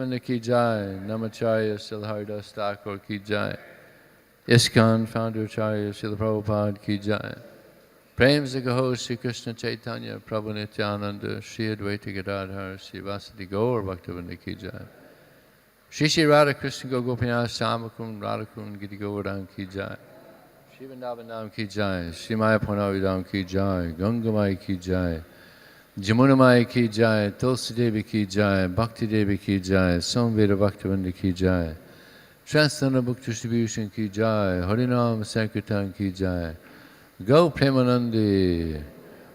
Ki Jai, Namacharya Silhardas Thakur Ki Jai, ISKCON Founder Acharya Srila Prabhupada Ki Jai, Prem Zagaho Sri Krishna Chaitanya Prabhu Nityananda Sri Advaita Gadadhar Sri Vasadi Gaur Bhaktivinoda Ki Jai, Shri Shri Radha Krishna Gopinath Samakun Radhakun Giti Govardhan Ki Jai, Shri Vrindavan Ki Jai, Shri Maya Purnavidam Ki Jai, Gangamai Ki Jai, Jamuna Mai Ki Jai, Tulsi Devi Ki Jai, Bhakti Devi Ki Jai, Samveda Bhaktivinoda Ki Jai, Transcendental Book Distribution Ki Jai, Harinam Sankirtan Ki Jai, Go Premanandi,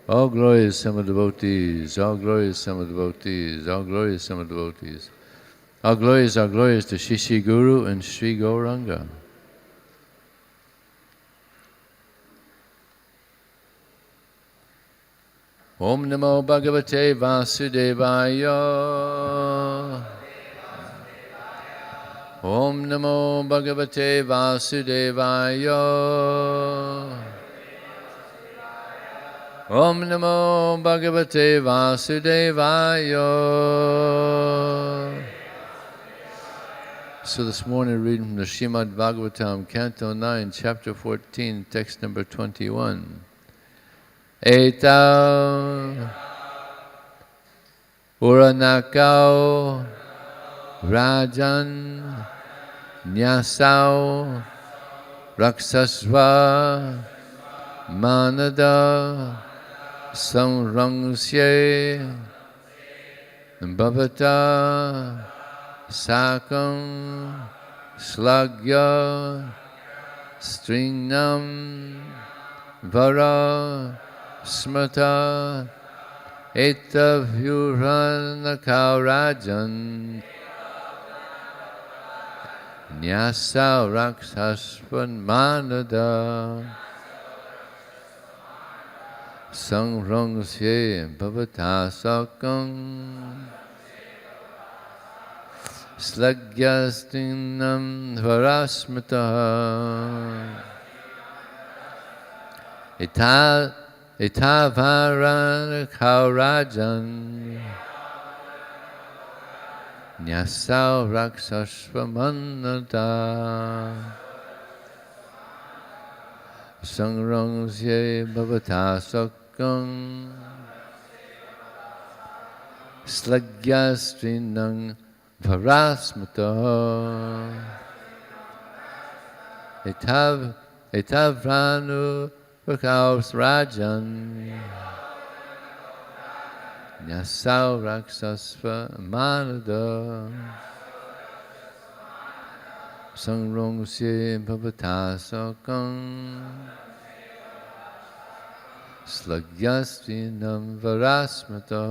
all glorious summer devotees, all glorious summer devotees, all glorious summer devotees, all glorious to Shishi Guru and Sri Gauranga. Om Namo Bhagavate Vasudevaya. Om Namo Bhagavate Vasudevaya. Om Namo Bhagavate Vasudevaya. So this morning reading from the Srimad Bhagavatam, Canto 9, Chapter 14, text number 21. Eta Uranakau Rajan Nyasau Raksasva Manada Samrangsye Bhavata Sakam Slagya Stringnam Vara Smrata Etavyuranakau Rajan Nyasa Raksasvan Manada Sangrungsye Bhavatasakam Slagyastinam Varasmita Itavarana Rajan Nyasau Raksasvamanada Sangrungsye Bhavatasakam Slagyastrinang Varasmata Itavranu Rakaus Rajan Nyasau Raksasva Manada Sangrungsye Bhavatasakam Slagyastinam Varasmata.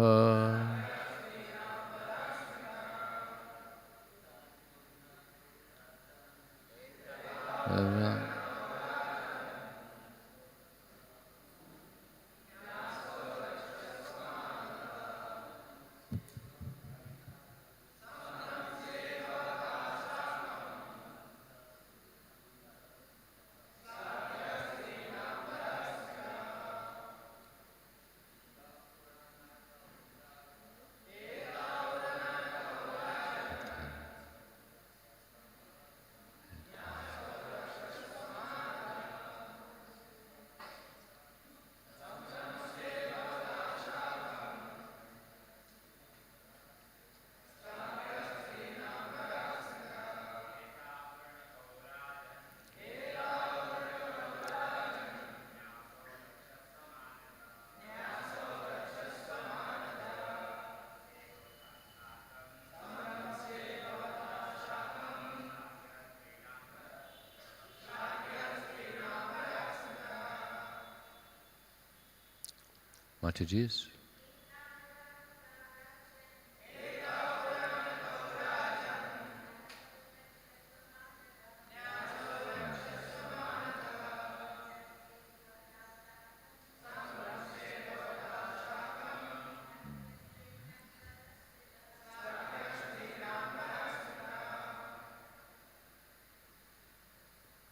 Mataji's.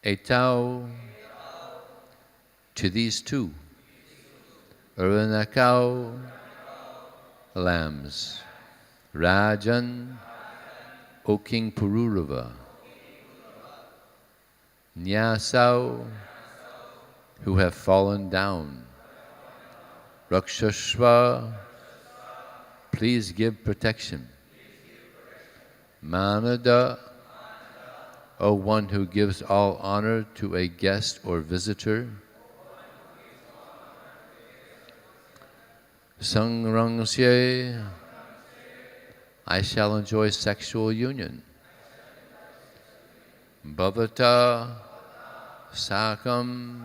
Etau to these two Uranakau lambs, Rajan O King Pururava, Nyasau, who have fallen down, Rakshashva, please give protection. Manada, O one who gives all honor to a guest or visitor. Sangrangsye, I shall enjoy sexual union. Bhavata, Sakam,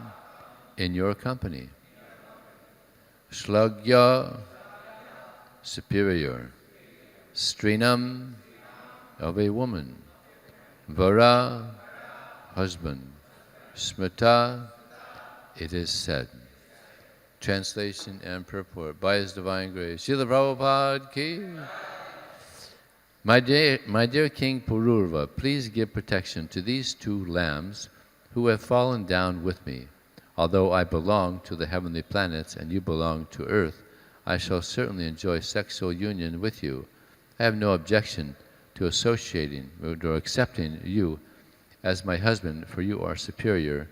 in your company. Shlagya, superior. Strinam, of a woman. Vara, husband. Smrita, it is said. Translation and purport by His Divine Grace. Srila Prabhupada ki. My dear King Pururva, please give protection to these two lambs who have fallen down with me. Although I belong to the heavenly planets and you belong to earth, I shall certainly enjoy sexual union with you. I have no objection to associating or accepting you as my husband, for you are superior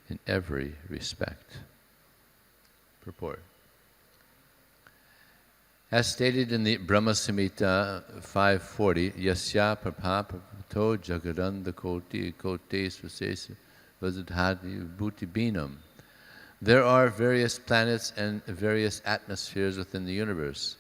in every respect. Purport. As stated in the Brahma Samhita 540, Yasya Prabhapato Jagadanda Koti Kote Svasesa Vazadhati Bhuti Binam. There are various planets and various atmospheres within the universe.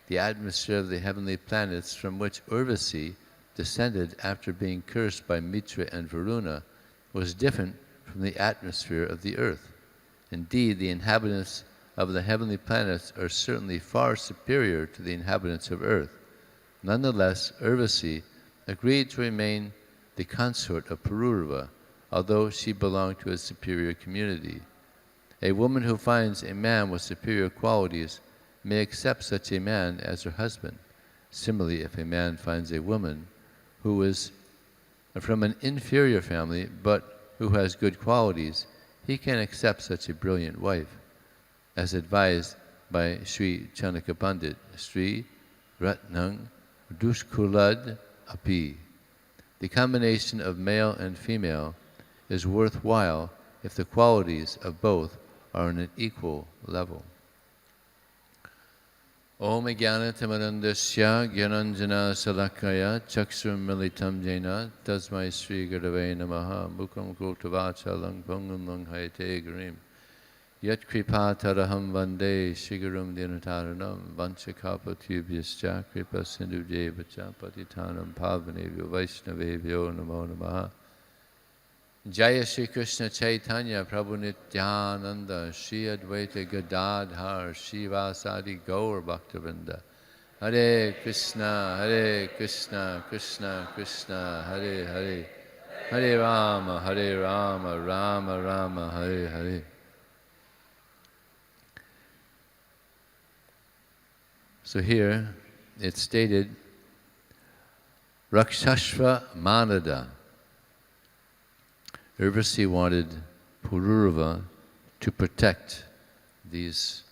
The atmosphere of the heavenly planets from which Urvasi descended after being cursed by Mitra and Varuna was different from the atmosphere of the earth. Indeed, the inhabitants of the heavenly planets are certainly far superior to the inhabitants of earth. Nonetheless, Urvasi agreed to remain the consort of Pururava, although she belonged to a superior community. A woman who finds a man with superior qualities may accept such a man as her husband. Similarly, if a man finds a woman who is from an inferior family but who has good qualities, he can accept such a brilliant wife. As advised by Sri Chanaka Pandit, Sri Ratnang Dushkulad Api. The combination of male and female is worthwhile if the qualities of both are on an equal level. Om Jnanatamarandasya Gyananjana Salakaya Chakshur Militam Jena Tasmai Sri Gurave Namaha Mukam Kultavacha Lang Bungam Lang Hayate Garim Yat Kripa Taraham Vande Shigaram Dinataranam Vanchakapatubhyascha Kripa Sindhu Devacha Patitanam Pavanevyo Vaishnavevyo Namo Namaha. Jaya Shri Krishna Chaitanya Prabhu Nityananda Shri Advaita Gadadhar Shivasadi Gaur Bhaktavinda. Hare Krishna Krishna Krishna Hare Hare, Hare Rama Rama Rama Hare Hare. So here it's stated Rakshashva Manada. Urvasi wanted Pururava to protect these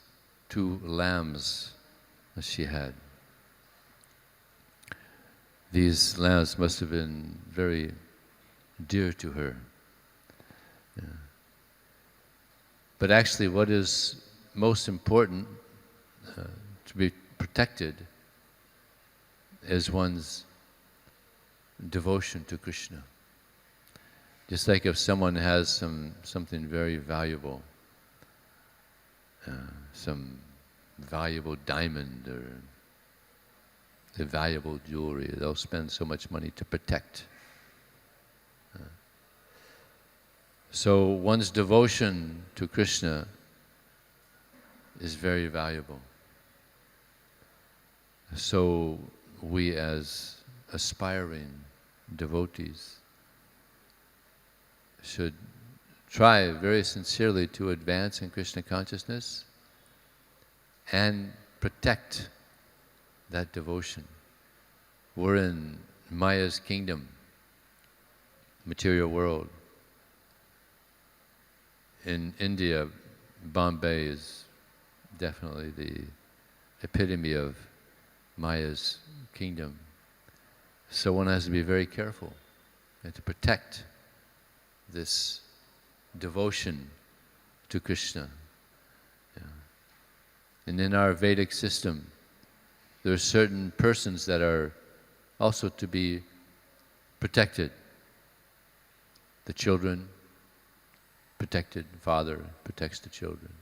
two lambs that she had. These lambs must have been very dear to her. Yeah. But actually what is most important to be protected is one's devotion to Krishna. Just like if someone has something very valuable, some valuable diamond or a valuable jewelry, they'll spend so much money to protect. So one's devotion to Krishna is very valuable. So we as aspiring devotees should try very sincerely to advance in Krishna consciousness and protect that devotion. We're in Maya's kingdom, material world. In India, Bombay is definitely the epitome of Maya's kingdom. So one has to be very careful and to protect this devotion to Krishna. Yeah. And in our Vedic system, there are certain persons that are also to be protected. The children, protected. Father protects the children.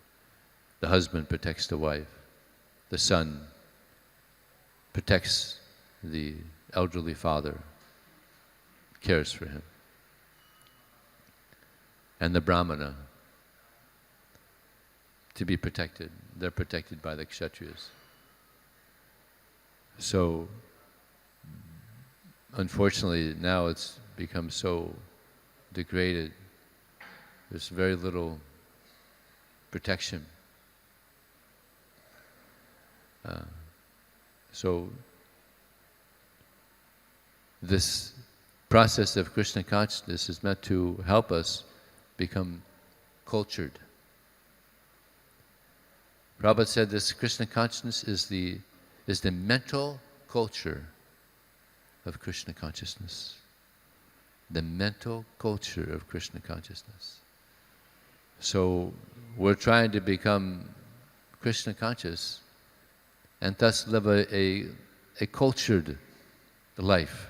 The husband protects the wife. The son protects the elderly father, cares for him. And the brahmana, to be protected. They're protected by the kshatriyas. So, unfortunately, now it's become so degraded. There's very little protection. So, this process of Krishna consciousness is meant to help us become cultured. Prabhupada said this Krishna consciousness is the mental culture of Krishna consciousness. The mental culture of Krishna consciousness. So we're trying to become Krishna conscious and thus live a cultured life.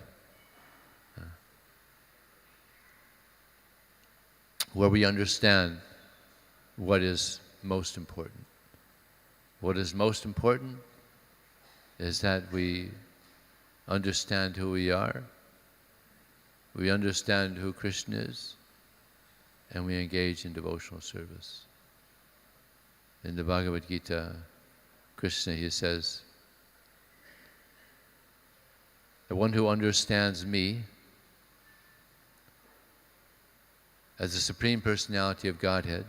Where we understand what is most important. What is most important is that we understand who we are, we understand who Krishna is, and we engage in devotional service. In the Bhagavad Gita, Krishna, he says, the one who understands me as the Supreme Personality of Godhead,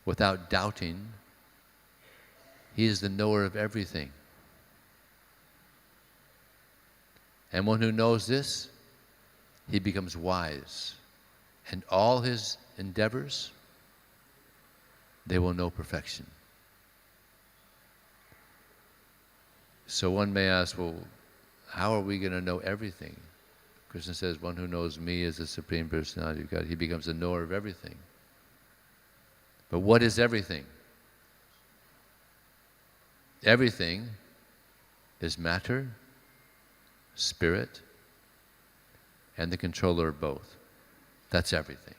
without doubting, he is the knower of everything. And one who knows this, he becomes wise. And all his endeavors, they will know perfection. So one may ask, well, how are we going to know everything? Krishna says, one who knows me as the Supreme Personality of God, he becomes the knower of everything. But what is everything? Everything is matter, spirit, and the controller of both. That's everything.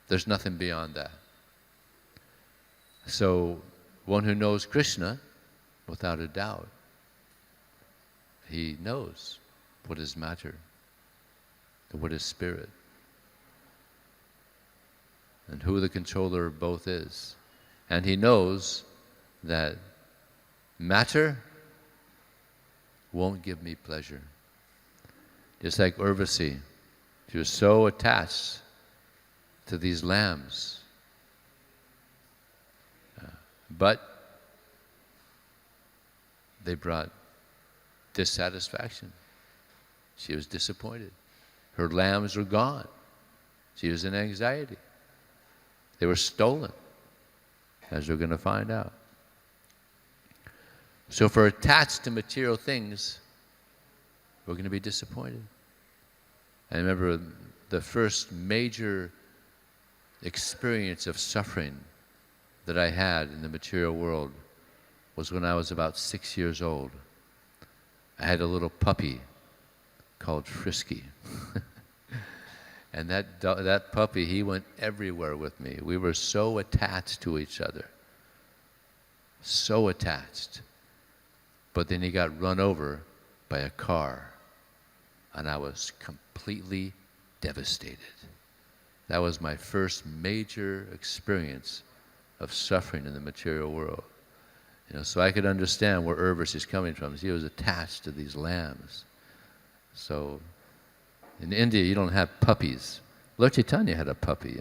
There's nothing beyond that. So, one who knows Krishna, without a doubt, he knows what is matter, what is spirit, and who the controller of both is. And he knows that matter won't give me pleasure. Just like Urvasi, she was so attached to these lambs. But they brought dissatisfaction. She was disappointed. Her lambs were gone. She was in anxiety. They were stolen, as we're going to find out. So if we're attached to material things, we're going to be disappointed. I remember the first major experience of suffering that I had in the material world was when I was about 6 years old. I had a little puppy called Frisky. And that puppy, he went everywhere with me. We were so attached to each other. So attached. But then he got run over by a car. And I was completely devastated. That was my first major experience of suffering in the material world. So I could understand where Urvasi is coming from. He was attached to these lambs. So in India, you don't have puppies. Lord Chaitanya had a puppy,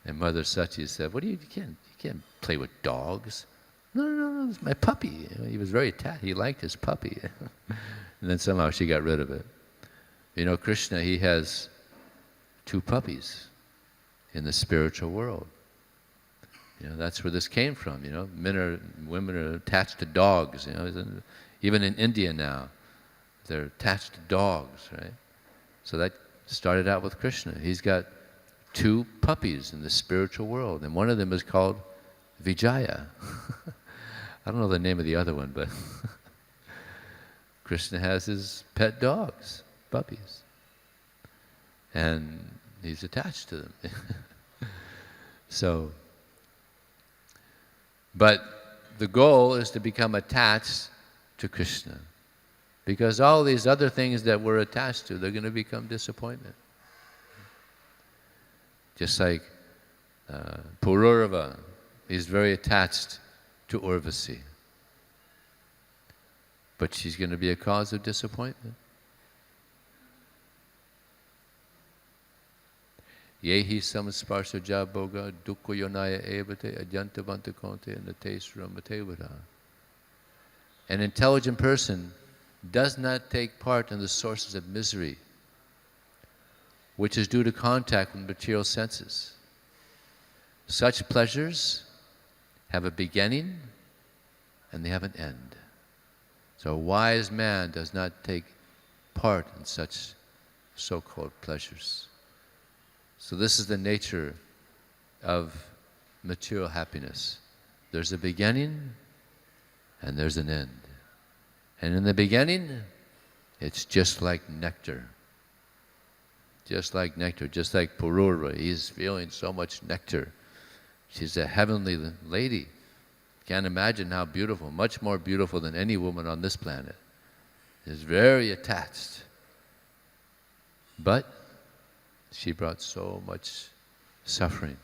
And Mother Sachi said, "What do you can't play with dogs." No, it's my puppy. He was very attached. He liked his puppy. And then somehow she got rid of it. Krishna, he has 2 puppies in the spiritual world. That's where this came from. Women are attached to dogs. Even in India now, they're attached to dogs, right? So that started out with Krishna. He's got 2 puppies in the spiritual world, and one of them is called Vijaya. I don't know the name of the other one, but Krishna has his pet dogs, puppies, and he's attached to them. But the goal is to become attached to Krishna, because all these other things that we're attached to, they're going to become disappointment. Just like Pururava, he's very attached to Urvasi, but she's going to be a cause of disappointment. Yehi samasparsha jaboga dukkha yonaya evate adyantavanta konte nate sramate vada. An intelligent person does not take part in the sources of misery, which is due to contact with material senses. Such pleasures have a beginning and they have an end. So a wise man does not take part in such so-called pleasures. So this is the nature of material happiness. There's a beginning and there's an end. And in the beginning, it's just like nectar. Just like nectar, just like Pururava. He's feeling so much nectar. She's a heavenly lady. Can't imagine how beautiful, much more beautiful than any woman on this planet. Is very attached. But she brought so much suffering.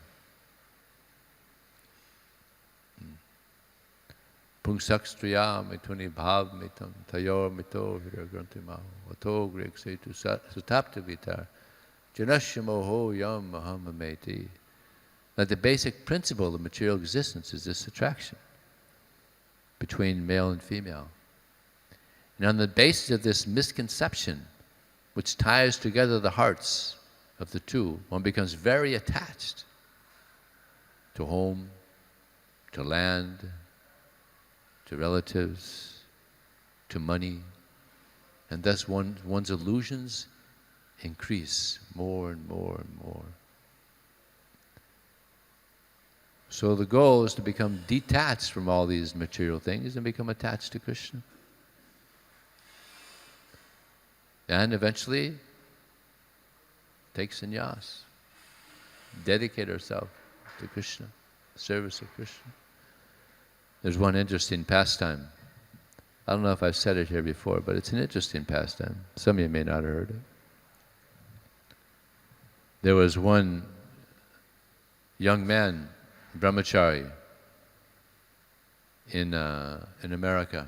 Pungsak striya mituni bhav mitam tayor mito viragrantima vato grek setu sutapta vitar janashyamoho yam mahamameti. That the basic principle of material existence is this attraction between male and female. And on the basis of this misconception, which ties together the hearts of the two, one becomes very attached to home, to land, to relatives, to money, and thus one's illusions increase more and more and more. So the goal is to become detached from all these material things and become attached to Krishna. And eventually take sannyas, dedicate ourselves to Krishna, service of Krishna. There's one interesting pastime. I don't know if I've said it here before, but it's an interesting pastime. Some of you may not have heard it. There was one young man, brahmachari, in America.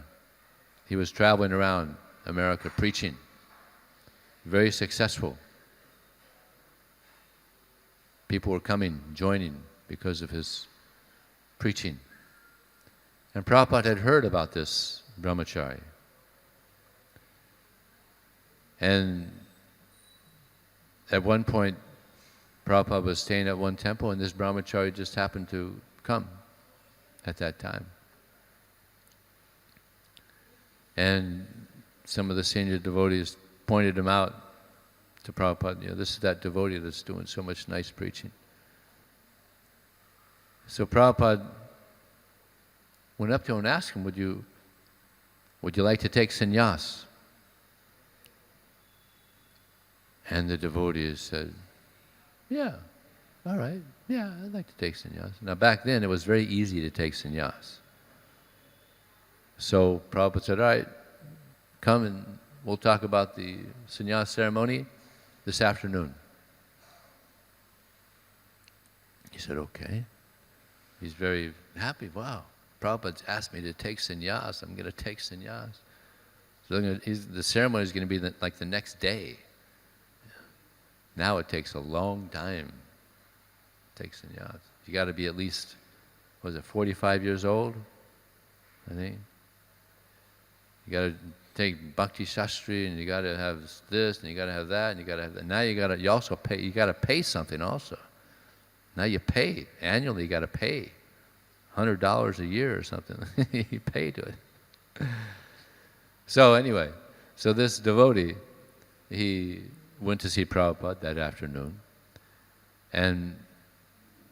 He was traveling around America preaching. Very successful. People were coming, joining because of his preaching. And Prabhupada had heard about this brahmachari. And at one point, Prabhupada was staying at one temple and this brahmachari just happened to come at that time. And some of the senior devotees pointed him out to Prabhupada. This is that devotee that's doing so much nice preaching. So Prabhupada went up to him and asked him, would you like to take sannyas? And the devotee said, yeah, all right, yeah, I'd like to take sannyas. Now back then it was very easy to take sannyas. So Prabhupada said, all right, come and we'll talk about the sannyas ceremony this afternoon. He said, okay. He's very happy. Wow, Prabhupada's asked me to take sannyas. I'm going to take sannyas. So the ceremony is going to be like the next day. Now it takes a long time to take sannyas. You got to be at least, 45 years old, I think. You got to take Bhakti Shastri, and you got to have this, and you got to have that, and you got to have that. Now you also pay. You got to pay something also. Now you pay annually. You got to pay $100 a year or something. He paid to it. So anyway, so this devotee, he went to see Prabhupada that afternoon. And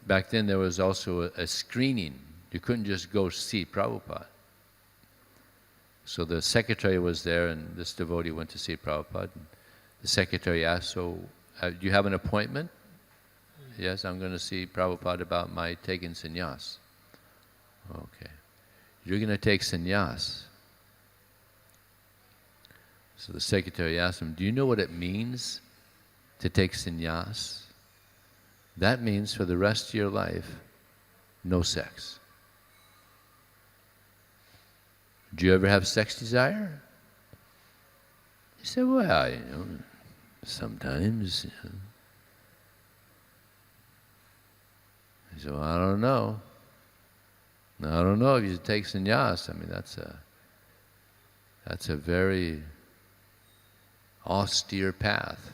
back then there was also a screening. You couldn't just go see Prabhupada. So the secretary was there, and this devotee went to see Prabhupada. And the secretary asked, so do you have an appointment? Yes, I'm going to see Prabhupada about my taking sannyas. Okay. You're going to take sannyas. So the secretary asked him, do you know what it means to take sannyas? That means for the rest of your life, no sex. Do you ever have sex desire? He said, well, sometimes. He said, well, I don't know. I don't know if you take sannyas. I mean, that's a very austere path.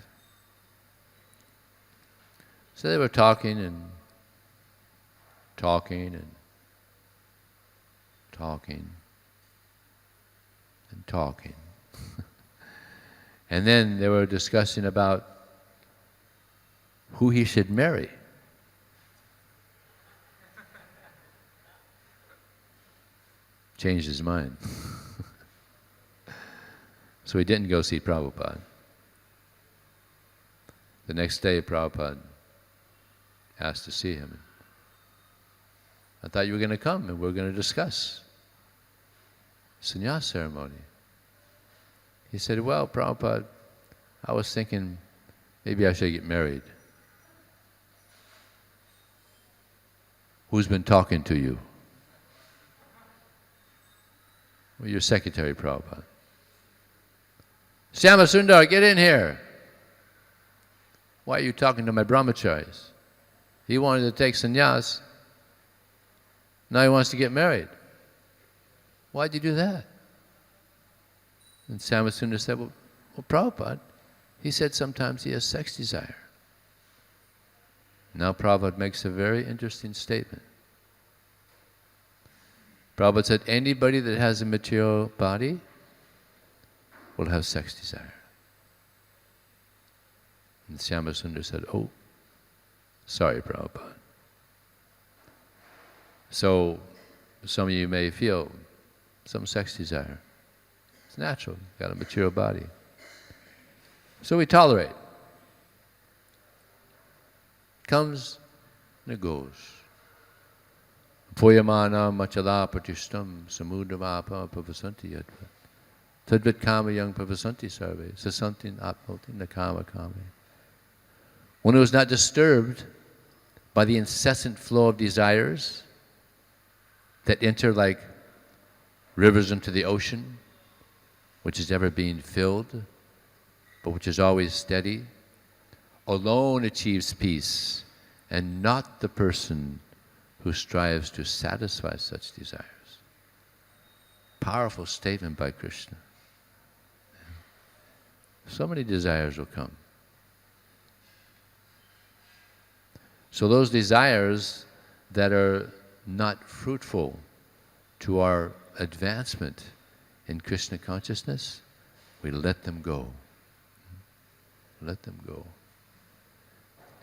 So they were talking and talking and talking and talking. And then they were discussing about who he should marry. Changed his mind. So he didn't go see Prabhupada. The next day, Prabhupada asked to see him. I thought you were going to come and we were going to discuss sannyas ceremony. He said, well, Prabhupada, I was thinking maybe I should get married. Who's been talking to you? Well, your secretary, Prabhupada. Syama Sundar, get in here. Why are you talking to my brahmacharis? He wanted to take sannyas. Now he wants to get married. Why'd you do that? And Syama Sundar said, well, Prabhupada, he said sometimes he has sex desire. Now Prabhupada makes a very interesting statement. Prabhupada said, anybody that has a material body will have sex desire. And Syama Sundar said, oh, sorry, Prabhupada. So some of you may feel some sex desire. It's natural, you've got a material body. So we tolerate. Comes and it goes. Poyamana machala patishtam samudramapa pavasanti yadva. Tadvat kama yang pavasanti sarve. Sasantin apnoti nakama kame. One who is not disturbed by the incessant flow of desires that enter like rivers into the ocean, which is ever being filled, but which is always steady, alone achieves peace, and not the person who strives to satisfy such desires. Powerful statement by Krishna. So many desires will come. So those desires that are not fruitful to our advancement in Krishna consciousness, we let them go. Let them go.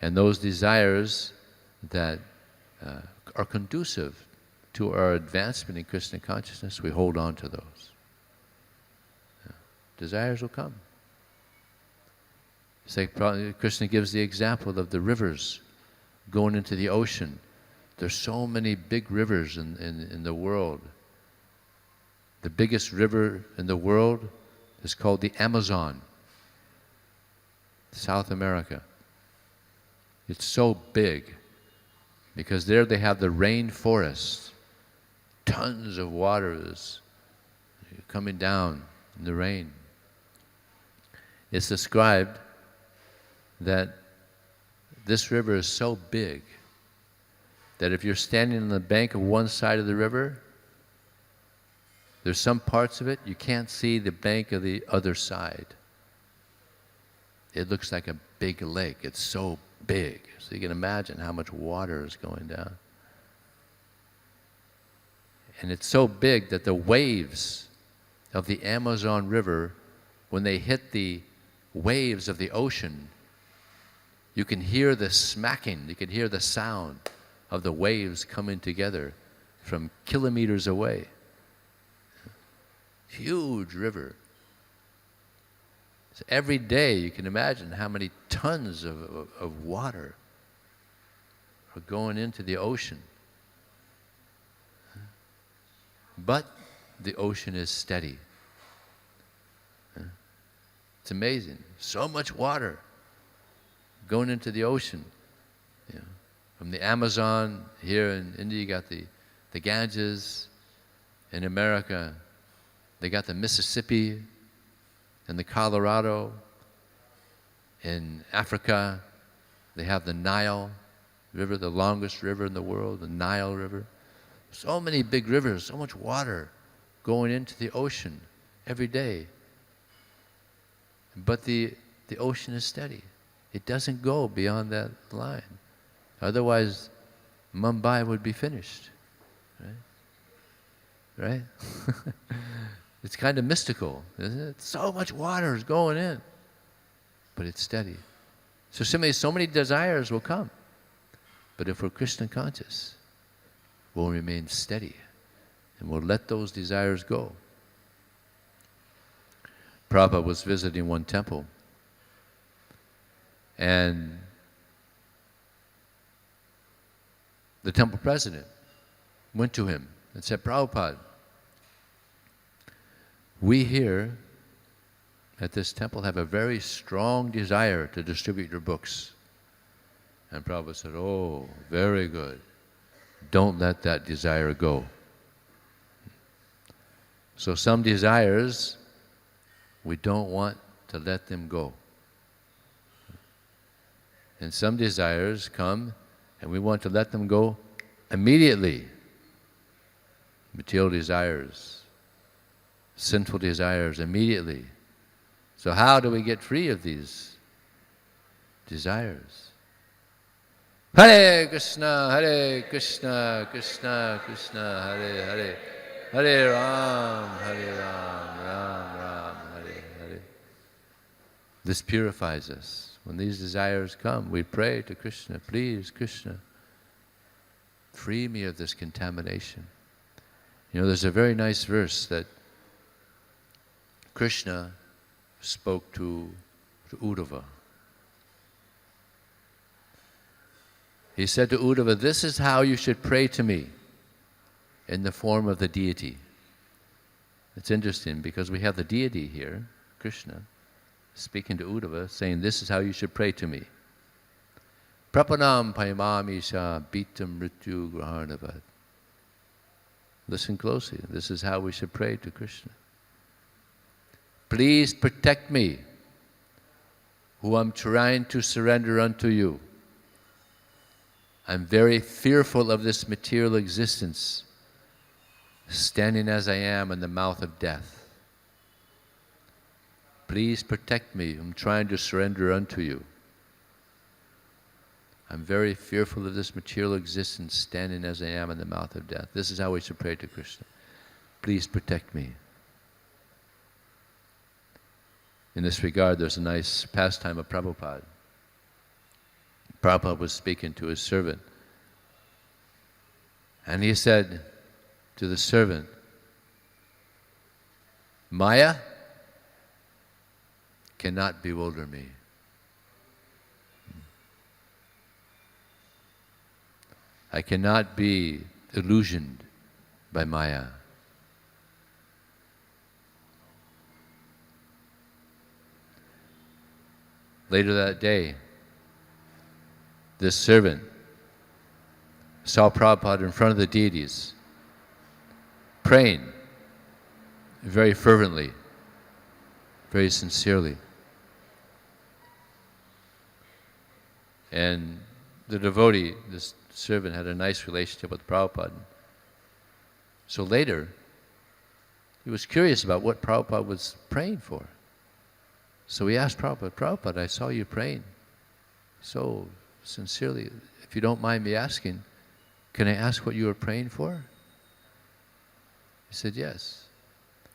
And those desires that are conducive to our advancement in Krishna consciousness, we hold on to those. Yeah. Desires will come. It's like Krishna gives the example of the rivers going into the ocean. There's so many big rivers in the world. The biggest river in the world is called the Amazon, South America. It's so big because there they have the rainforest. Tons of water is coming down in the rain. It's described that this river is so big that if you're standing on the bank of one side of the river, there's some parts of it you can't see the bank of the other side. It looks like a big lake. It's so big. So you can imagine how much water is going down. And it's so big that the waves of the Amazon River, when they hit the waves of the ocean, you can hear the smacking, you can hear the sound of the waves coming together from kilometers away. Huge river. So every day you can imagine how many tons of water are going into the ocean. But the ocean is steady. It's amazing. So much water going into the ocean. From the Amazon, here in India you got the Ganges. In America, they got the Mississippi and the Colorado. In Africa, they have the Nile River, the longest river in the world, the Nile River. So many big rivers, so much water going into the ocean every day. But the ocean is steady. It doesn't go beyond that line. Otherwise, Mumbai would be finished. Right? It's kind of mystical, isn't it? So much water is going in, but it's steady. So so many desires will come. But if we're Krishna conscious, we'll remain steady and we'll let those desires go. Prabhupada was visiting one temple, and the temple president went to him and said, Prabhupada, we here at this temple have a very strong desire to distribute your books. And Prabhupada said, oh, very good. Don't let that desire go. So some desires, we don't want to let them go. And some desires come and we want to let them go immediately. Material desires, sinful desires immediately. So how do we get free of these desires? Hare Krishna, Krishna Krishna, Hare Hare, Hare Ram, Ram Ram, Hare Hare. This purifies us. When these desires come, we pray to Krishna, please Krishna, free me of this contamination. You know, there's a very nice verse that Krishna spoke to Uddhava. He said to Uddhava, this is how you should pray to me in the form of the deity. It's interesting because we have the deity here, Krishna, speaking to Uddhava, saying, this is how you should pray to me. Prapanam paimamisha bitam mrityu grahanavad. Listen closely. This is how we should pray to Krishna. Please protect me, who I'm trying to surrender unto you. I'm very fearful of this material existence, standing as I am in the mouth of death. Please protect me, I'm trying to surrender unto you. I'm very fearful of this material existence, standing as I am in the mouth of death. This is how we should pray to Krishna. Please protect me. In this regard, there's a nice pastime of Prabhupada. Prabhupada was speaking to his servant, and he said to the servant, Maya cannot bewilder me. I cannot be illusioned by Maya. Later that day, this servant saw Prabhupada in front of the deities, praying very fervently, very sincerely. And the devotee, this servant, had a nice relationship with Prabhupada. So later, he was curious about what Prabhupada was praying for. So he asked Prabhupada, Prabhupada, I saw you praying so sincerely. If you don't mind me asking, can I ask what you were praying for? He said, yes.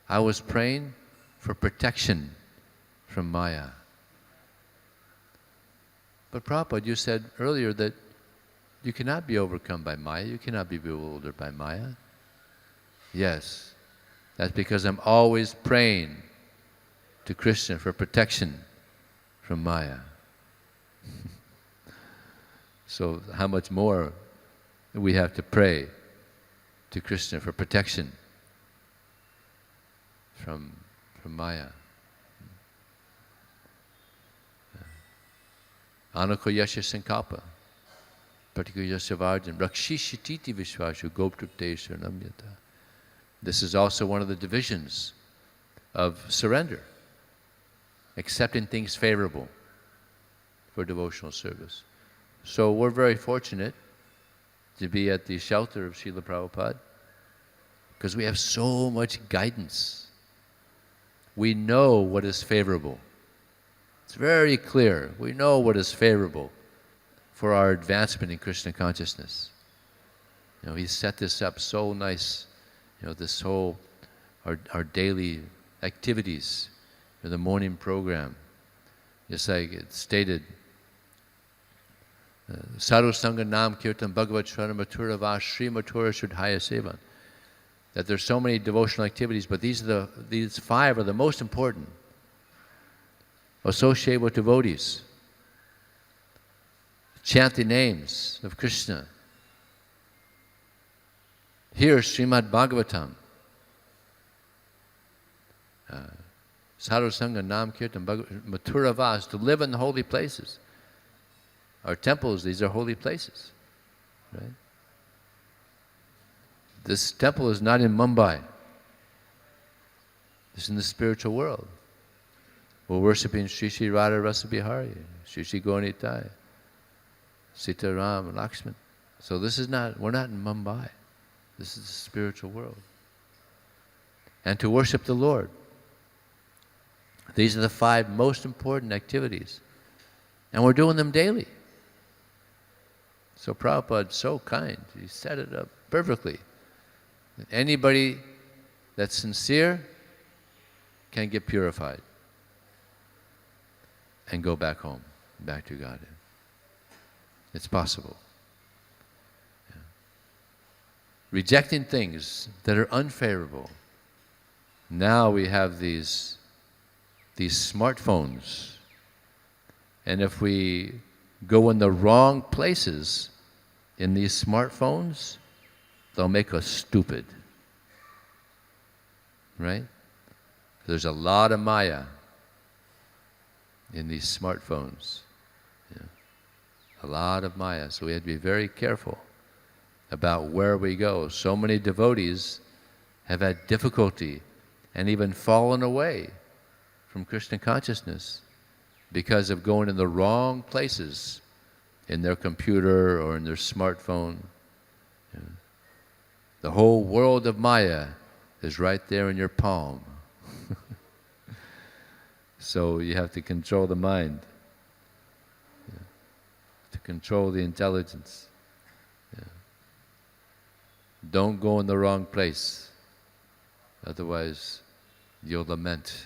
I was praying for protection from Maya. But Prabhupada, you said earlier that you cannot be overcome by Maya, you cannot be bewildered by Maya. Yes, that's because I'm always praying to Krishna for protection from Maya. So how much more we have to pray to Krishna for protection from Maya. Anako yasha sankalpa, particularly yasha varjan, rakshishititi vishvashu goptruptesha namyata. This is also one of the divisions of surrender, accepting things favorable for devotional service. So we're very fortunate to be at the shelter of Srila Prabhupada because we have so much guidance. We know what is favorable. It's very clear. We know what is favorable for our advancement in Krishna consciousness. You know, he set this up so nice. You know, this whole, our daily activities, you know, the morning program. Just like it stated, Sadhu Sangha Nam Kirtan Bhagavat Shranam Mathura Va Shri Mathura Shudhaya Sevan. That there's so many devotional activities, but these 5 are the most important. Associate with devotees. Chant the names of Krishna. Hear Srimad Bhagavatam. Sadhu Sangha Nam Kirtan Mathura Vas, to live in the holy places. Our temples, these are holy places. Right? This temple is not in Mumbai. It's in the spiritual world. We're worshiping Shri Shri Radha Rasa Bihari, Shri Shri Gauranitai, Sita Ram, Lakshman. So this is not, we're not in Mumbai. This is the spiritual world. And to worship the Lord. These are the 5 most important activities. And we're doing them daily. So Prabhupada's so kind. He set it up perfectly. Anybody that's sincere can get purified and go back home, back to Godhead. It's possible. Yeah. Rejecting things that are unfavorable. Now we have these smartphones. And if we go in the wrong places in these smartphones, they'll make us stupid. Right? There's a lot of Maya in these smartphones. Yeah. A lot of Maya. So we have to be very careful about where we go. So many devotees have had difficulty and even fallen away from Krishna consciousness because of going in the wrong places in their computer or in their smartphone. Yeah. The whole world of Maya is right there in your palm. So you have to control the mind, yeah, to control the intelligence. Yeah. Don't go in the wrong place, otherwise you'll lament.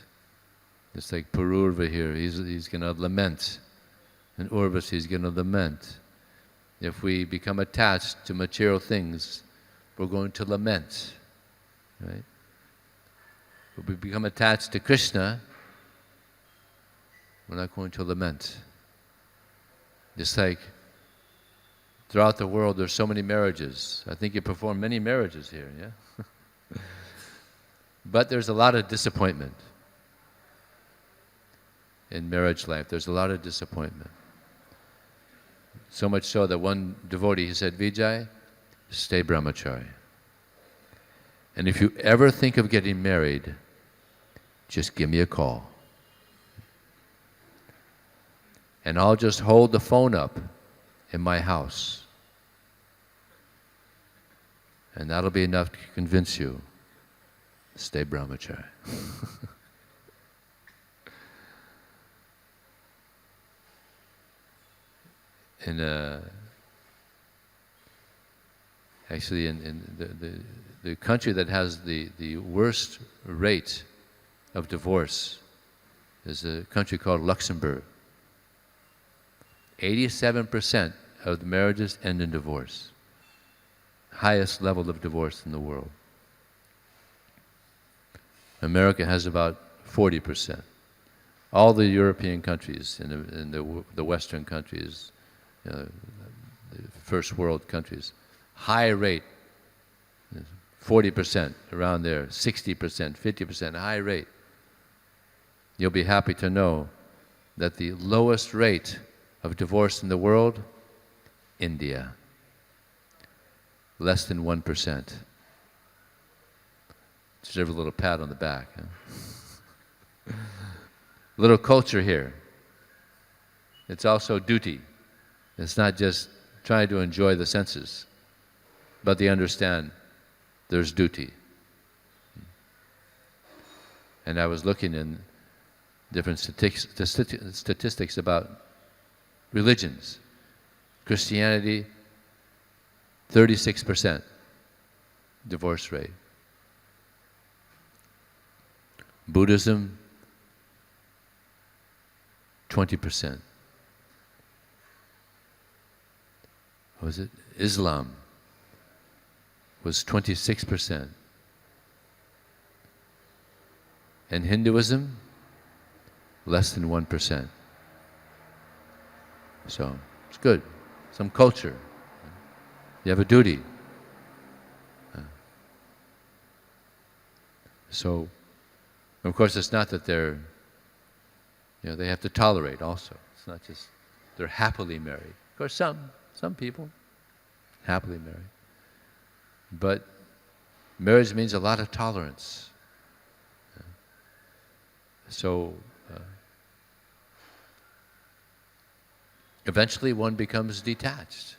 It's like Pururva here, he's going to lament, and Urvasi is going to lament. If we become attached to material things, we're going to lament, right? If we become attached to Krishna, we're not going to lament. Just like throughout the world there's so many marriages. I think you perform many marriages here, yeah? But there's a lot of disappointment in marriage life. There's a lot of disappointment. So much so that one devotee, he said, Vijay, stay brahmachari. And if you ever think of getting married, just give me a call. And I'll just hold the phone up in my house. And that'll be enough to convince you, stay brahmachari. Actually, in the country that has the worst rate of divorce is a country called Luxembourg. 87% of the marriages end in divorce. Highest level of divorce in the world. America has about 40%. All the European countries, in the Western countries, the first world countries, high rate, 40%, around there, 60%, 50%, high rate. You'll be happy to know that the lowest rate of divorce in the world, India. Less than 1%. Deserve a little pat on the back. Huh? Little culture here. It's also duty. It's not just trying to enjoy the senses, but they understand there's duty. And I was looking in different statistics about religions. Christianity, 36% divorce rate. Buddhism, 20%. Was it? Islam was 26%. And Hinduism, less than 1%. So, it's good. Some culture. You have a duty. So, of course, it's not that they're, they have to tolerate also. It's not just they're happily married. Of course, some people happily married. But marriage means a lot of tolerance. So, eventually one becomes detached.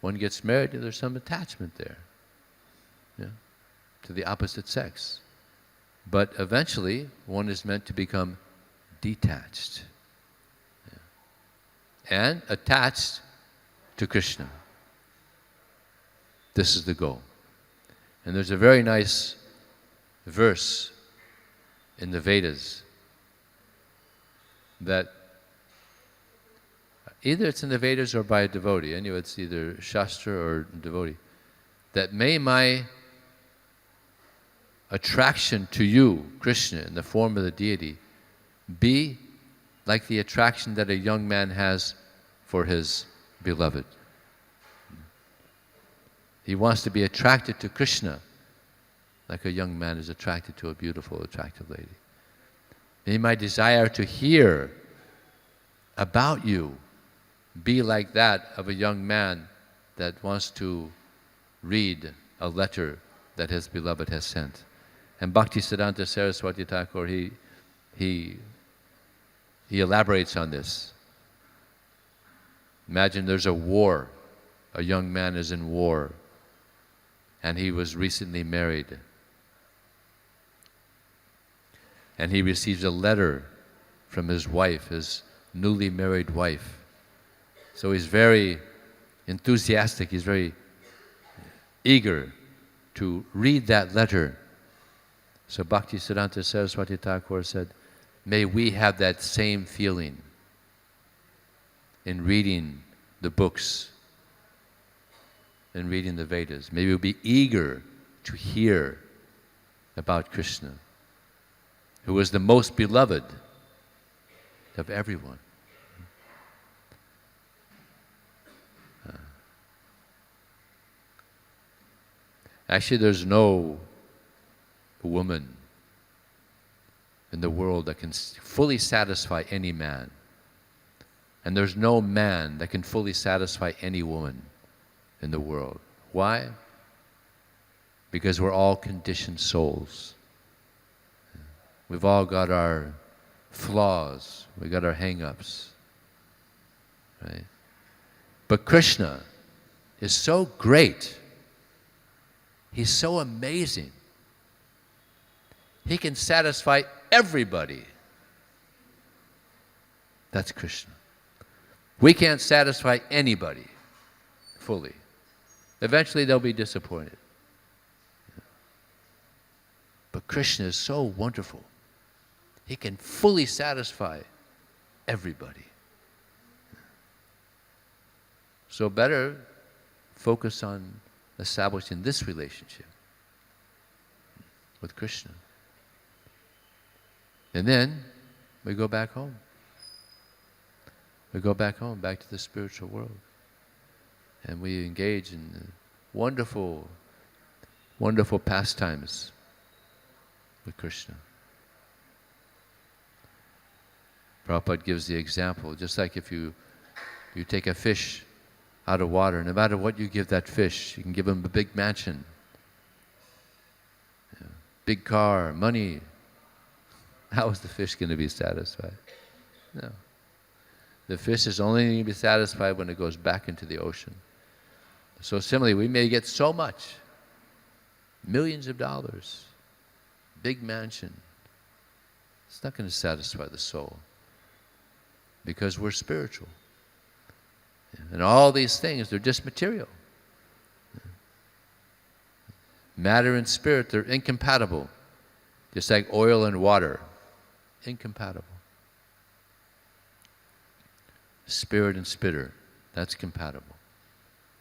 One gets married and there's some attachment there, to the opposite sex. But eventually one is meant to become detached and attached to Krishna. This is the goal. And there's a very nice verse in the Vedas that either it's in the Vedas or by a devotee, anyway it's either Shastra or devotee, that may my attraction to you, Krishna, in the form of the deity, be like the attraction that a young man has for his beloved. He wants to be attracted to Krishna like a young man is attracted to a beautiful, attractive lady. May my desire to hear about you be like that of a young man that wants to read a letter that his beloved has sent. And Bhaktisiddhanta Saraswati Thakur, he elaborates on this. Imagine there's a war. A young man is in war, and he was recently married. And he receives a letter from his wife, his newly married wife. So he's very enthusiastic, he's very eager to read that letter. So Bhaktisiddhanta Saraswati Thakur said, may we have that same feeling in reading the books, in reading the Vedas. May we be eager to hear about Krishna, who is the most beloved of everyone. Actually, there's no woman in the world that can fully satisfy any man. And there's no man that can fully satisfy any woman in the world. Why? Because we're all conditioned souls. We've all got our flaws, we've got our hang-ups, right? But Krishna is so great, he's so amazing. He can satisfy everybody. That's Krishna. We can't satisfy anybody fully. Eventually they'll be disappointed. But Krishna is so wonderful. He can fully satisfy everybody. So better focus on establishing this relationship with Krishna. And then we go back home. We go back home, back to the spiritual world. And we engage in wonderful, wonderful pastimes with Krishna. Prabhupada gives the example, just like if you take a fish out of water, no matter what you give that fish, you can give him a big mansion, big car, money. How is the fish going to be satisfied? No. The fish is only going to be satisfied when it goes back into the ocean. So similarly, we may get so much, millions of dollars, big mansion. It's not going to satisfy the soul because we're spiritual. And all these things, they're just material. Matter and spirit, they're incompatible. Just like oil and water, incompatible. Spirit and spitter, that's compatible.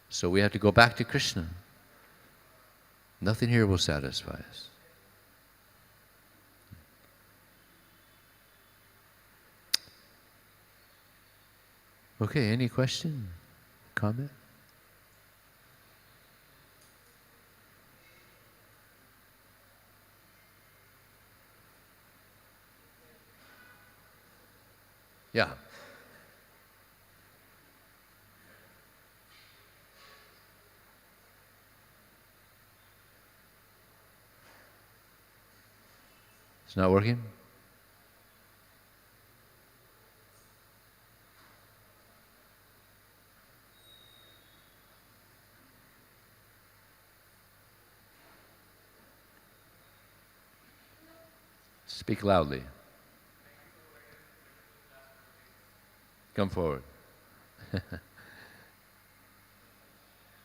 So we have to go back to Krishna. Nothing here will satisfy us. Okay, any question, comment? Yeah. It's not working? Speak loudly. Come forward.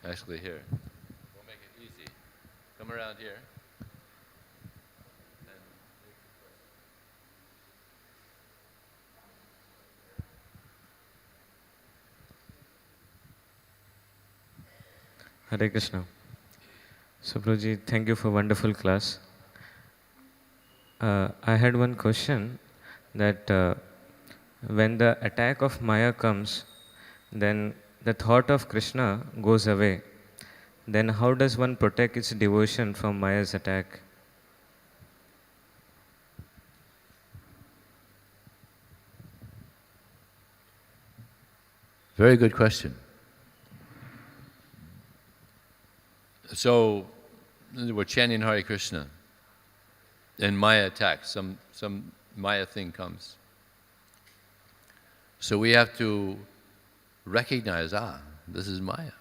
Actually, here. We'll make it easy. Come around here. Hare Krishna. So, Prabhuji, thank you for wonderful class. I had one question that when the attack of Maya comes, then the thought of Krishna goes away. Then how does one protect its devotion from Maya's attack? Very good question. So we're chanting Hare Krishna, and Maya attacks. Some Maya thing comes. So we have to recognize, this is Maya.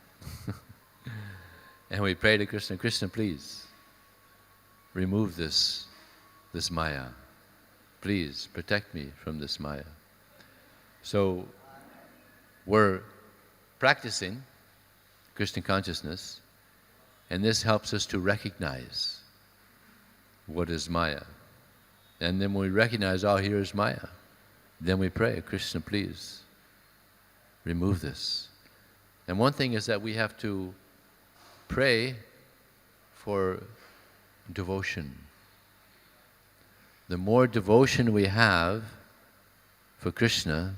And we pray to Krishna, Krishna, please remove this Maya. Please protect me from this Maya. So we're practicing Krishna consciousness, and this helps us to recognize what is Maya. And then when we recognize, here is Maya, then we pray, Krishna, please remove this. And one thing is that we have to pray for devotion. The more devotion we have for Krishna,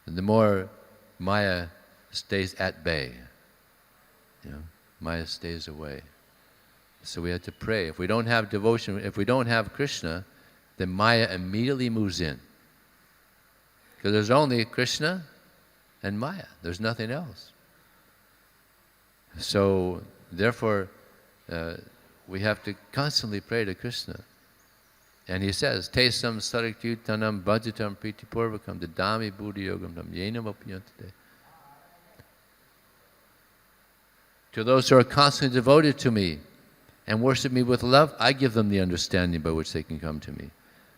the more Maya stays at bay. Maya stays away. So we have to pray. If we don't have devotion, if we don't have Krishna, then Maya immediately moves in. Because there's only Krishna and Maya. There's nothing else. So therefore, we have to constantly pray to Krishna. And he says, Tesam sarakyutanam bhajatam pritipurvakam dadami buddhi yogam tam yenam apyantade. To those who are constantly devoted to me and worship me with love, I give them the understanding by which they can come to me.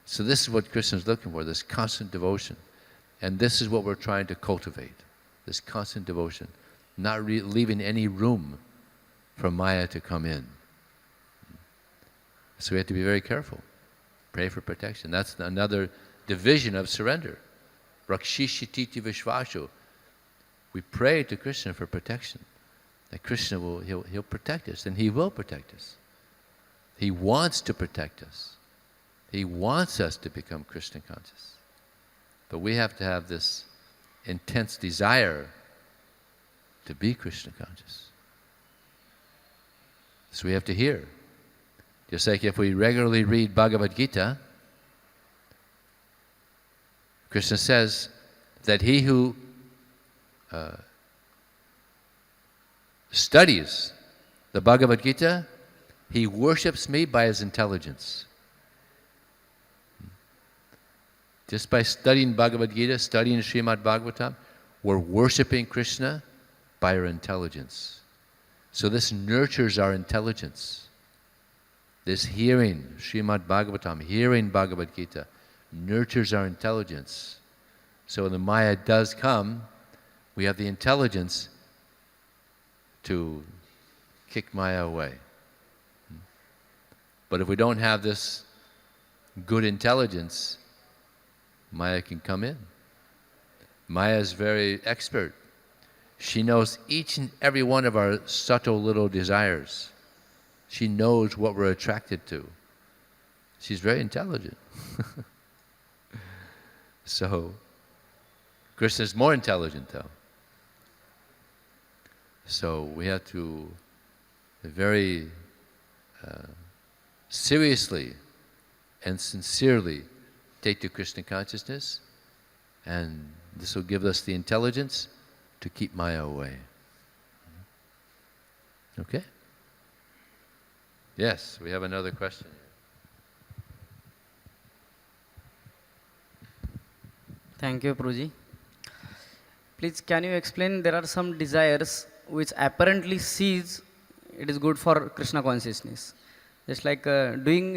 So this is what Krishna is looking for, this constant devotion. And this is what we're trying to cultivate, this constant devotion, not leaving any room for Maya to come in. So we have to be very careful. Pray for protection. That's another division of surrender. Rakshishititi Vishvashu. We pray to Krishna for protection. That Krishna he'll protect us, and He will protect us. He wants to protect us. He wants us to become Krishna conscious. But we have to have this intense desire to be Krishna conscious. So we have to hear. Just like if we regularly read Bhagavad Gita, Krishna says that he who studies the Bhagavad Gita, he worships me by his intelligence. Just by studying Bhagavad Gita, studying Srimad Bhagavatam, we're worshiping Krishna by our intelligence. So this nurtures our intelligence. This hearing Srimad Bhagavatam, hearing Bhagavad Gita, nurtures our intelligence. So when the Maya does come, we have the intelligence to kick Maya away. But if we don't have this good intelligence, Maya can come in. Maya is very expert. She knows each and every one of our subtle little desires. She knows what we're attracted to. She's very intelligent. So, Krishna is more intelligent though. So we have to very seriously and sincerely take to Krishna consciousness, and this will give us the intelligence to keep Maya away. Okay? Yes, we have another question. Thank you, Prabhuji. Please, can you explain, there are some desires which apparently sees it is good for Krishna consciousness. Just like doing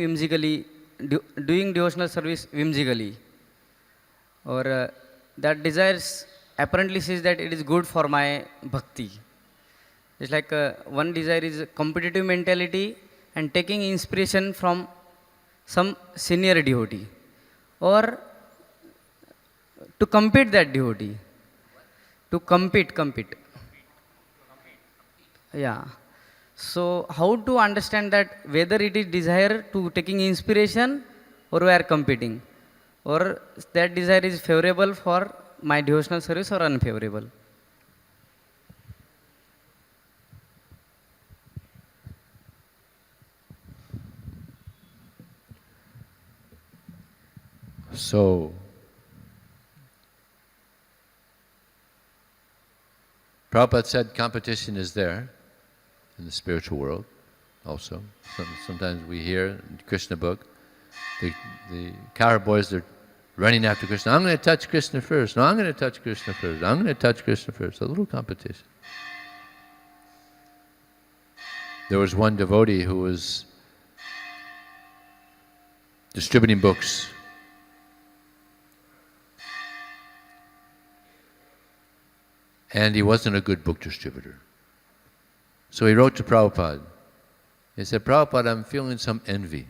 devotional service whimsically. Or that desires apparently says that it is good for my bhakti. It's like one desire is competitive mentality and taking inspiration from some senior devotee, or to compete that devotee, to compete. Yeah. So how to understand that whether it is desire to taking inspiration or we are competing, or that desire is favorable for my devotional service or unfavorable? So, Prabhupada said competition is there in the spiritual world also. Sometimes we hear in the Krishna book, the cowboys are running after Krishna. I'm going to touch Krishna first. No, I'm going to touch Krishna first. I'm going to touch Krishna first. A little competition. There was one devotee who was distributing books. And he wasn't a good book distributor. So he wrote to Prabhupada. He said, Prabhupada, I'm feeling some envy.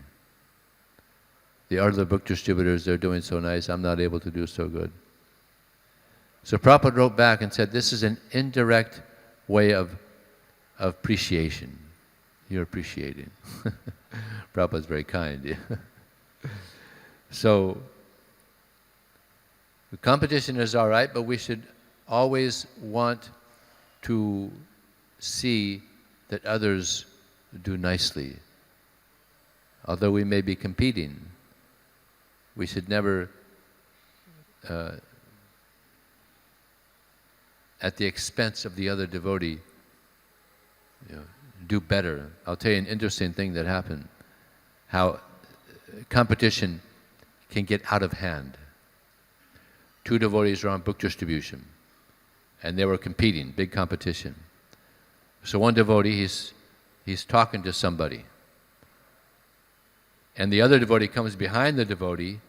The other book distributors, they're doing so nice, I'm not able to do so good. So Prabhupada wrote back and said, this is an indirect way of appreciation. You're appreciating. Prabhupada's very kind. Yeah. So, the competition is all right, but we should always want to see that others do nicely. Although we may be competing, we should never, at the expense of the other devotee, do better. I'll tell you an interesting thing that happened, how competition can get out of hand. Two devotees were on book distribution, and they were competing, big competition. So one devotee, he's talking to somebody, and the other devotee comes behind the devotee,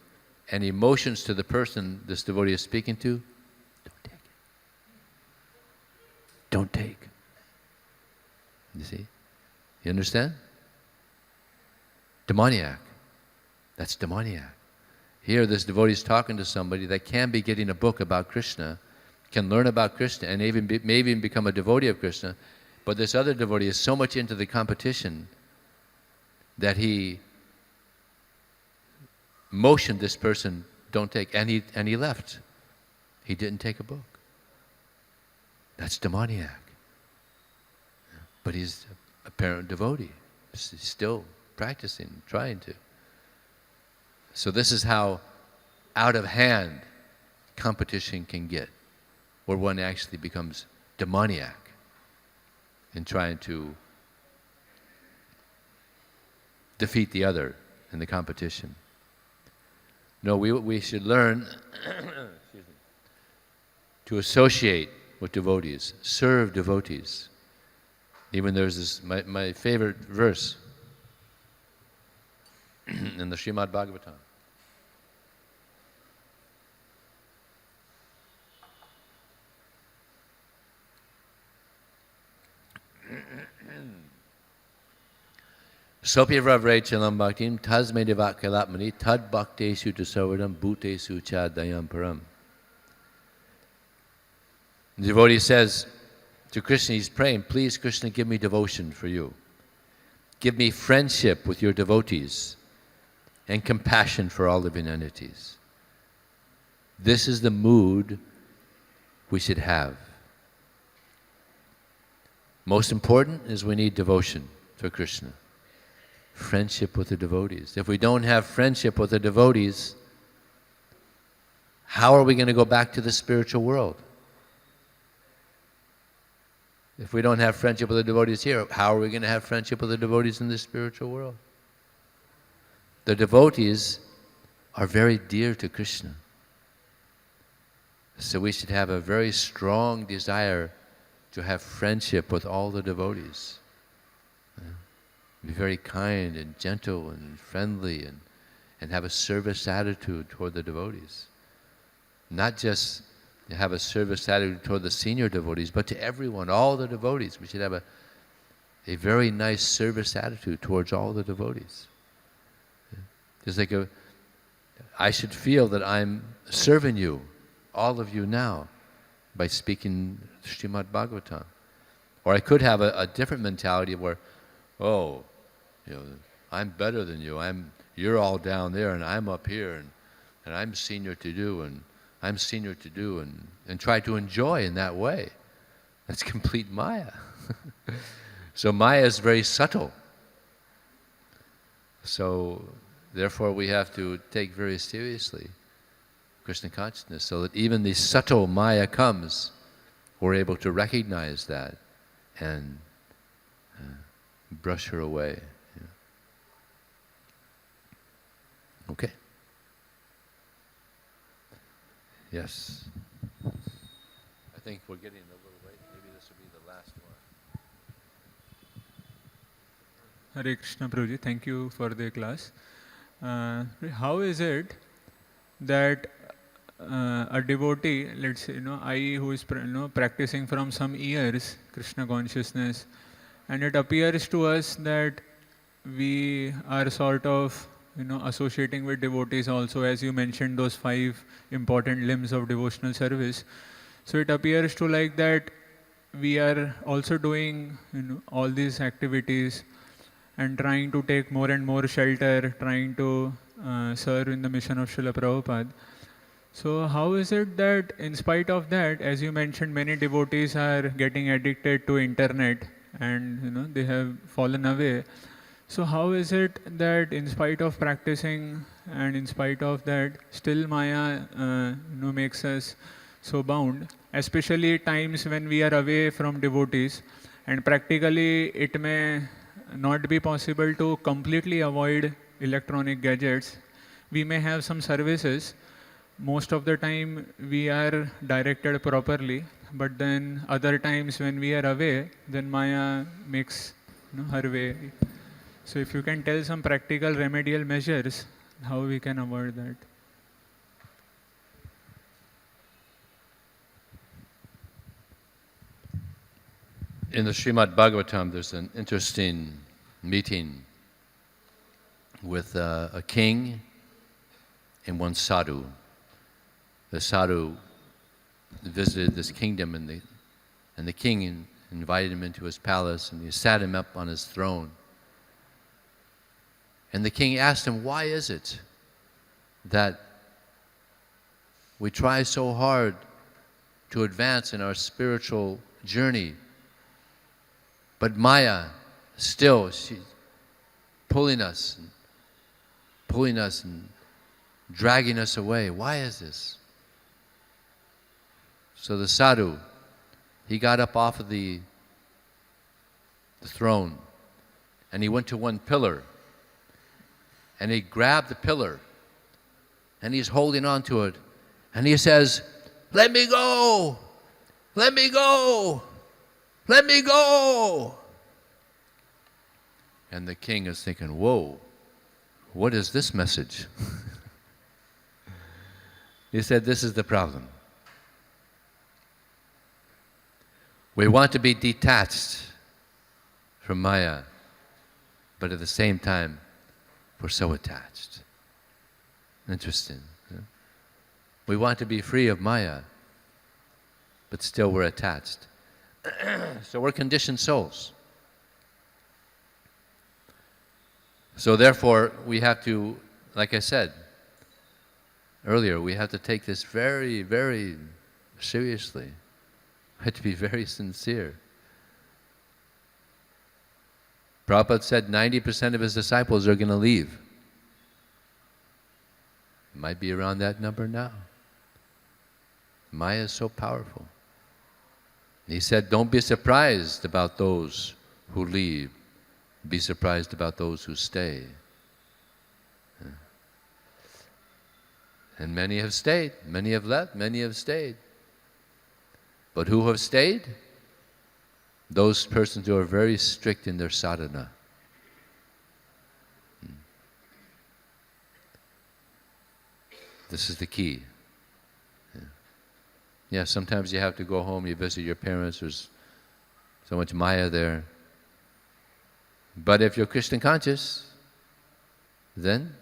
and he motions to the person this devotee is speaking to, don't take it. Don't take. You see? You understand? demoniac. That's demoniac. Here this devotee is talking to somebody that can be getting a book about Krishna, can learn about Krishna, and may even become a devotee of Krishna, but this other devotee is so much into the competition that he motioned this person, don't take, and he left. He didn't take a book. That's demoniac. But he's a apparent devotee. He's still practicing, trying to. So this is how out of hand competition can get, where one actually becomes demoniac in trying to defeat the other in the competition. No, we should learn to associate with devotees, serve devotees. Even there's this, my favorite verse in the Srimad Bhagavatam. Sopi Ravre Chalam Bhaktim Tasme Devat Kalatmani Tad Bhaktesu Tasavadam Bhutesu Chadayam Param. The devotee says to Krishna, he's praying, please Krishna, give me devotion for you. Give me friendship with your devotees and compassion for all living entities. This is the mood we should have. Most important is we need devotion for Krishna. Friendship with the devotees. If we don't have friendship with the devotees, how are we going to go back to the spiritual world? If we don't have friendship with the devotees here, how are we going to have friendship with the devotees in the spiritual world? The devotees are very dear to Krishna. So we should have a very strong desire to have friendship with all the devotees. Be very kind and gentle and friendly and have a service attitude toward the devotees. Not just have a service attitude toward the senior devotees, but to everyone, all the devotees. We should have a very nice service attitude towards all the devotees. There's like I should feel that I'm serving you, all of you now, by speaking Srimad Bhagavatam. Or I could have a different mentality where, oh, I'm better than you. You're all down there, and I'm up here, and I'm senior to do, and I'm senior to do, and try to enjoy in that way. That's complete Maya. So Maya is very subtle. So therefore we have to take very seriously Krishna consciousness, so that even the subtle Maya comes, we're able to recognize that and brush her away. Okay. Yes. I think we're getting a little late. Maybe this will be the last one. Hare Krishna, Prabhuji. Thank you for the class. How is it that a devotee, let's say, I who is practicing from some years Krishna consciousness, and it appears to us that we are sort of associating with devotees also, as you mentioned, those 5 important limbs of devotional service. So it appears to like that we are also doing all these activities and trying to take more and more shelter, trying to serve in the mission of Srila Prabhupada. So how is it that in spite of that, as you mentioned, many devotees are getting addicted to internet and they have fallen away. So how is it that in spite of practicing and in spite of that, still Maya makes us so bound, especially times when we are away from devotees, and practically it may not be possible to completely avoid electronic gadgets. We may have some services. Most of the time we are directed properly, but then other times when we are away, then Maya makes her way. So if you can tell some practical remedial measures, how we can avoid that. In the Srimad Bhagavatam, there's an interesting meeting with a king and one sadhu. The sadhu visited this kingdom, and the king invited him into his palace, and he sat him up on his throne. And the king asked him, why is it that we try so hard to advance in our spiritual journey, but Maya still, she's pulling us and dragging us away. Why is this? So the sadhu, he got up off of the throne, and he went to one pillar, and he grabbed the pillar, and he's holding on to it, and he says, let me go, let me go, let me go. And the king is thinking, whoa, what is this message? He said, this is the problem. We want to be detached from Maya, but at the same time, we're so attached. Interesting. Yeah? We want to be free of Maya, but still we're attached. So we're conditioned souls. So therefore, we have to, like I said earlier, we have to take this very, very seriously. We have to be very sincere. Prabhupada said 90% of his disciples are going to leave. It might be around that number now. Maya is so powerful. He said, don't be surprised about those who leave. Be surprised about those who stay. And many have stayed, many have left, many have stayed. But who have stayed? Those persons who are very strict in their sadhana. This is the key. Yeah, sometimes you have to go home, you visit your parents, there's so much Maya there. But if you're Krishna conscious, then,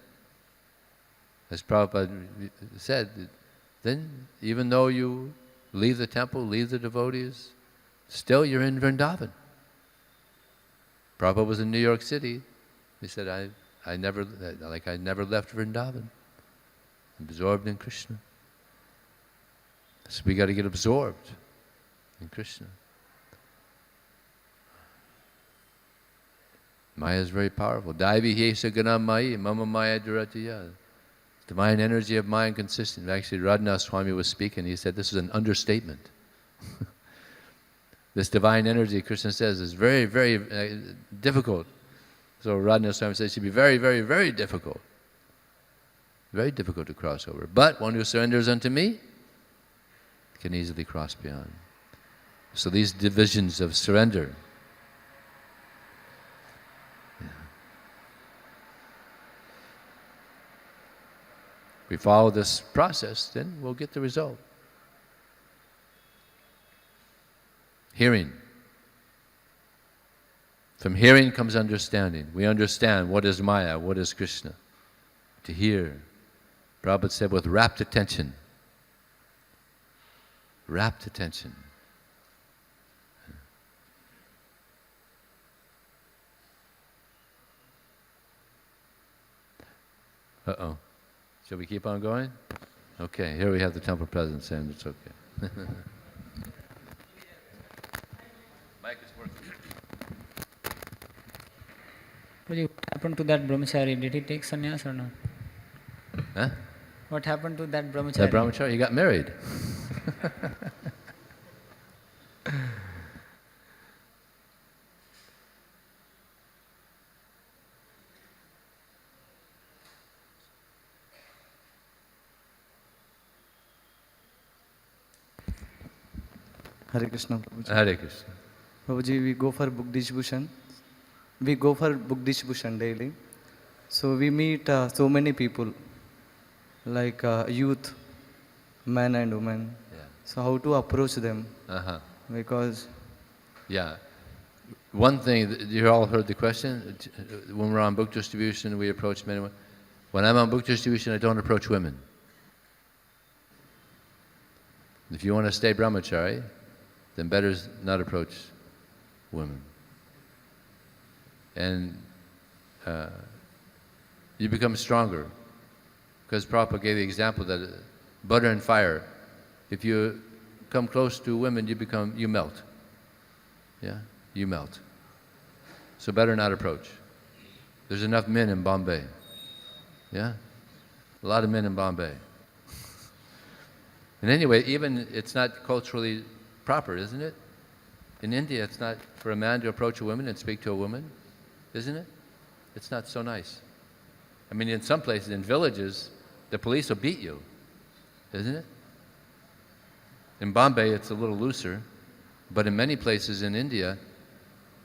as Prabhupada said, then even though you leave the temple, leave the devotees, still you're in Vrindavan. Prabhupada was in New York City. He said, I never left Vrindavan. Absorbed in Krishna. So we got to get absorbed in Krishna. Maya is very powerful. Daivi hesa ganam mai, mama maya duratiya. Divine energy of mind consistent. Actually, Radhanath Swami was speaking. He said this is an understatement. This divine energy, Krishna says, is very, very difficult. So Radhanath Swami says it should be very, very, very difficult. Very difficult to cross over. But one who surrenders unto me can easily cross beyond. So these divisions of surrender, if we follow this process, then we'll get the result. Hearing. From hearing comes understanding. We understand what is Maya, what is Krishna. To hear. Prabhupada said with rapt attention. Rapt attention. Uh-oh. Shall we keep on going? Okay, here we have the temple presence, and it's okay. Mic is working. What happened to that brahmachari? Did he take sannyas or not? Huh? What happened to that brahmachari? That brahmachari, he got married. Hare Krishna, Prabhuji. Hare Krishna. Prabhuji, we go for book distribution. We go for book distribution daily. So we meet so many people, like youth, men and women. Yeah. So how to approach them? Uh-huh. Because Yeah. one thing, you all heard the question, when we're on book distribution, we approach men. When I'm on book distribution, I don't approach women. If you want to stay brahmachari, then better not approach women. And you become stronger. Because Prabhupada gave the example that butter and fire, if you come close to women, you melt. Yeah, you melt. So better not approach. There's enough men in Bombay. Yeah, a lot of men in Bombay. And anyway, even it's not culturally proper, isn't it? In India, it's not for a man to approach a woman and speak to a woman, isn't it? It's not so nice. I mean, in some places, in villages, the police will beat you, isn't it? In Bombay, it's a little looser, but in many places in India,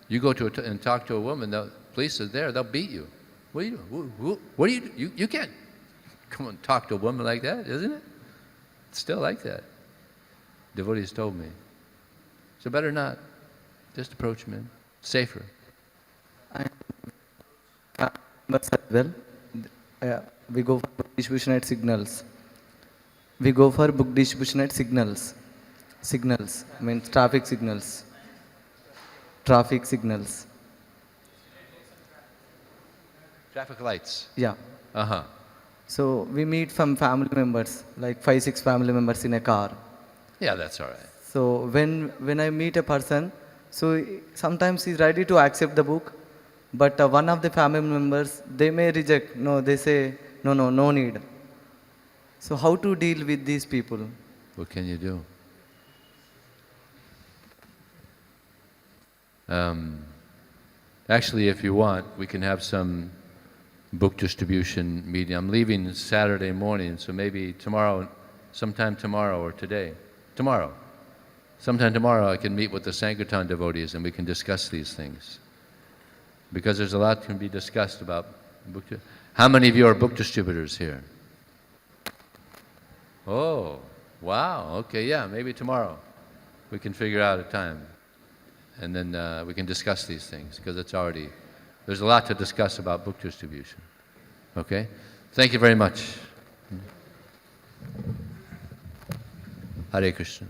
you go to and talk to a woman, the police are there, they'll beat you. What do you do? What do you do? You can't come and talk to a woman like that, isn't it? It's still like that. Devotees told me. So better not. Just approach men. Safer. But as well, we go for book distribution at signals. We go for book distribution at signals. Signals means traffic signals. Traffic signals. Traffic lights. Yeah. Uh-huh. So we meet some family members, like 5-6 family members in a car. Yeah, that's all right. So when I meet a person, so sometimes he's ready to accept the book, but one of the family members, they may reject. No, they say, no need. So how to deal with these people? What can you do? Actually, if you want, we can have some book distribution meeting. I'm leaving Saturday morning, so maybe tomorrow, sometime tomorrow or today. Tomorrow. Sometime tomorrow I can meet with the Sankirtan devotees and we can discuss these things. Because there's a lot can be discussed about book. How many of you are book distributors here? Oh, wow. Okay, yeah, maybe tomorrow we can figure out a time. And then we can discuss these things because there's a lot to discuss about book distribution. Okay? Thank you very much. Hare Krishna.